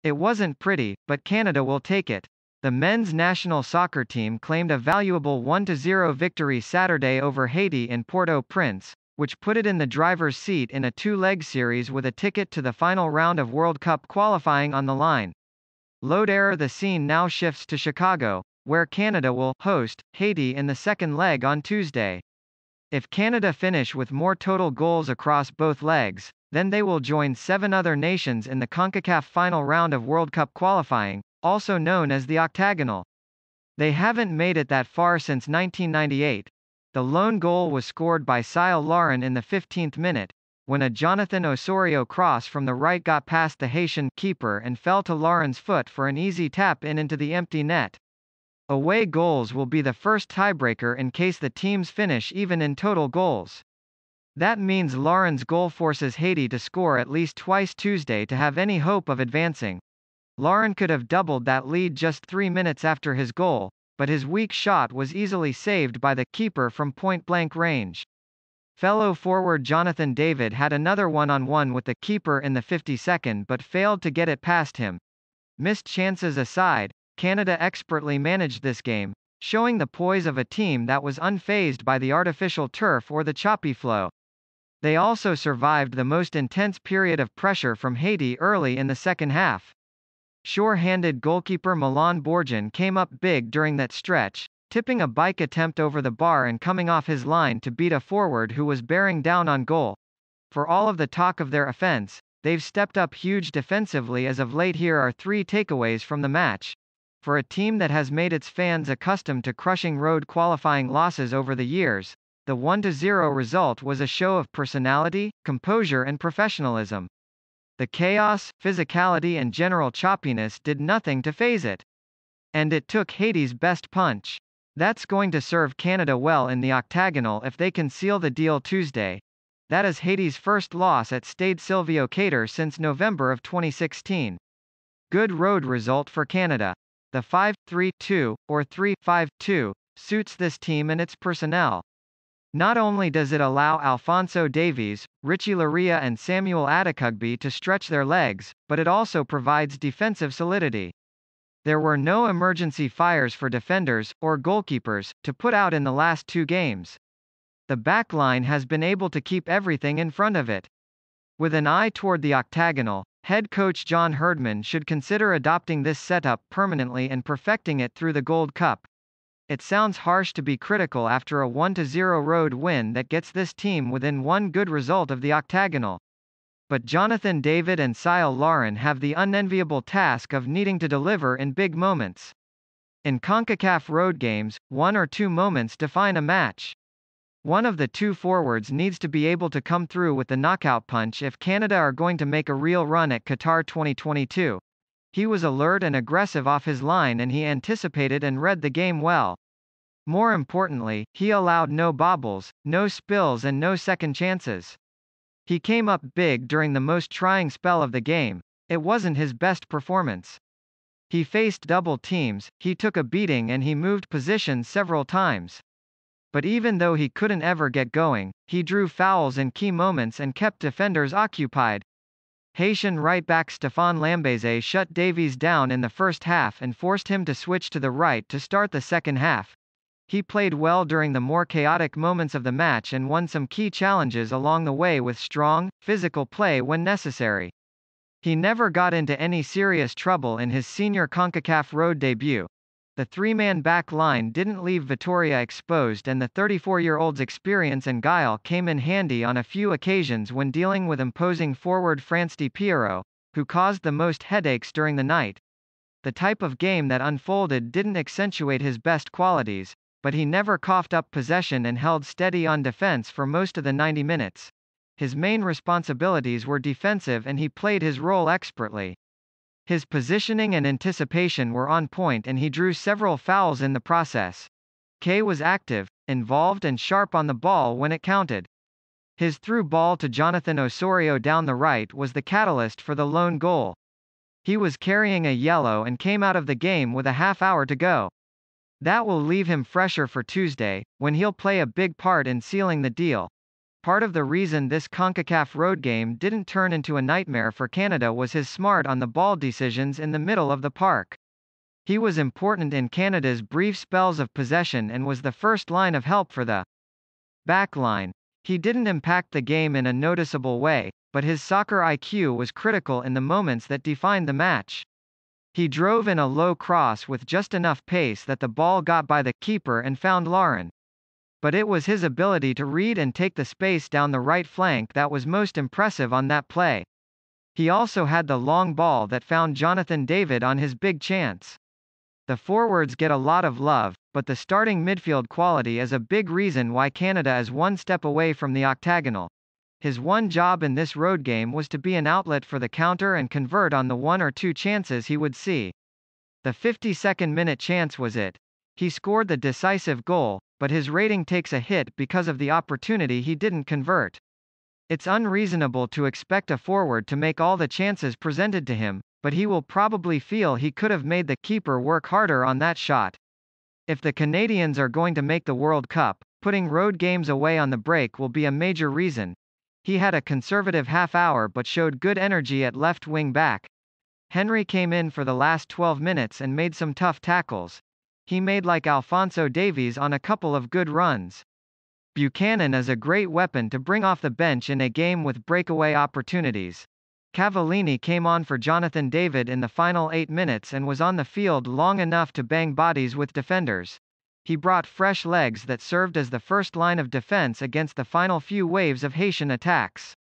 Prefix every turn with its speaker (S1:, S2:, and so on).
S1: It wasn't pretty, but Canada will take it. The men's national soccer team claimed a valuable 1-0 victory Saturday over Haiti in Port-au-Prince, which put it in the driver's seat in a two-leg series with a ticket to the final round of World Cup qualifying on the line. The scene now shifts to Chicago, where Canada will host Haiti in the second leg on Tuesday. If Canada finish with more total goals across both legs, then they will join 7 other nations in the CONCACAF final round of World Cup qualifying, also known as the octagonal. They haven't made it that far since 1998. The lone goal was scored by Cyle Larin in the 15th minute, when a Jonathan Osorio cross from the right got past the Haitian keeper and fell to Larin's foot for an easy tap in into the empty net. Away goals will be the first tiebreaker in case the teams finish even in total goals. That means Larin's goal forces Haiti to score at least twice Tuesday to have any hope of advancing. Larin could have doubled that lead just 3 minutes after his goal, but his weak shot was easily saved by the keeper from point-blank range. Fellow forward Jonathan David had another one-on-one with the keeper in the 52nd but failed to get it past him. Missed chances aside, Canada expertly managed this game, showing the poise of a team that was unfazed by the artificial turf or the choppy flow. They also survived the most intense period of pressure from Haiti early in the second half. Sure-handed goalkeeper Milan Borjan came up big during that stretch, tipping a bike attempt over the bar and coming off his line to beat a forward who was bearing down on goal. For all of the talk of their offense, they've stepped up huge defensively as of late. Here are 3 takeaways from the match. For a team that has made its fans accustomed to crushing road qualifying losses over the years, the 1-0 result was a show of personality, composure and professionalism. The chaos, physicality and general choppiness did nothing to faze it. And it took Haiti's best punch. That's going to serve Canada well in the octagonal if they can seal the deal Tuesday. That is Haiti's first loss at Stade Silvio Cater since November of 2016. Good road result for Canada. The 5-3-2, or 3-5-2, suits this team and its personnel. Not only does it allow Alphonso Davies, Richie Laryea and Samuel Adekugbe to stretch their legs, but it also provides defensive solidity. There were no emergency fires for defenders, or goalkeepers, to put out in the last 2 games. The backline has been able to keep everything in front of it. With an eye toward the octagonal, head coach John Herdman should consider adopting this setup permanently and perfecting it through the Gold Cup. It sounds harsh to be critical after a 1-0 road win that gets this team within one good result of the octagonal. But Jonathan David and Cyle Larin have the unenviable task of needing to deliver in big moments. In CONCACAF road games, 1 or 2 moments define a match. One of the 2 forwards needs to be able to come through with the knockout punch if Canada are going to make a real run at Qatar 2022. He was alert and aggressive off his line and he anticipated and read the game well. More importantly, he allowed no bobbles, no spills and no second chances. He came up big during the most trying spell of the game. It wasn't his best performance. He faced double teams, he took a beating and he moved positions several times. But even though he couldn't ever get going, he drew fouls in key moments and kept defenders occupied. Haitian right-back Stéphane Lambézé shut Davies down in the first half and forced him to switch to the right to start the second half. He played well during the more chaotic moments of the match and won some key challenges along the way with strong, physical play when necessary. He never got into any serious trouble in his senior CONCACAF road debut. The 3-man back line didn't leave Vitória exposed and the 34-year-old's experience and guile came in handy on a few occasions when dealing with imposing forward France Di Piero, who caused the most headaches during the night. The type of game that unfolded didn't accentuate his best qualities, but he never coughed up possession and held steady on defense for most of the 90 minutes. His main responsibilities were defensive and he played his role expertly. His positioning and anticipation were on point and he drew several fouls in the process. K was active, involved and sharp on the ball when it counted. His through ball to Jonathan Osorio down the right was the catalyst for the lone goal. He was carrying a yellow and came out of the game with a half hour to go. That will leave him fresher for Tuesday, when he'll play a big part in sealing the deal. Part of the reason this CONCACAF road game didn't turn into a nightmare for Canada was his smart on-the-ball decisions in the middle of the park. He was important in Canada's brief spells of possession and was the first line of help for the backline. He didn't impact the game in a noticeable way, but his soccer IQ was critical in the moments that defined the match. He drove in a low cross with just enough pace that the ball got by the keeper and found Lauren. But it was his ability to read and take the space down the right flank that was most impressive on that play. He also had the long ball that found Jonathan David on his big chance. The forwards get a lot of love, but the starting midfield quality is a big reason why Canada is one step away from the octagonal. His one job in this road game was to be an outlet for the counter and convert on the one or two chances he would see. The 52nd minute chance was it. He scored the decisive goal, but his rating takes a hit because of the opportunity he didn't convert. It's unreasonable to expect a forward to make all the chances presented to him, but he will probably feel he could have made the keeper work harder on that shot. If the Canadians are going to make the World Cup, putting road games away on the break will be a major reason. He had a conservative half hour but showed good energy at left wing back. Henry came in for the last 12 minutes and made some tough tackles. He made like Alphonso Davies on a couple of good runs. Buchanan is a great weapon to bring off the bench in a game with breakaway opportunities. Cavallini came on for Jonathan David in the final 8 minutes and was on the field long enough to bang bodies with defenders. He brought fresh legs that served as the first line of defense against the final few waves of Haitian attacks.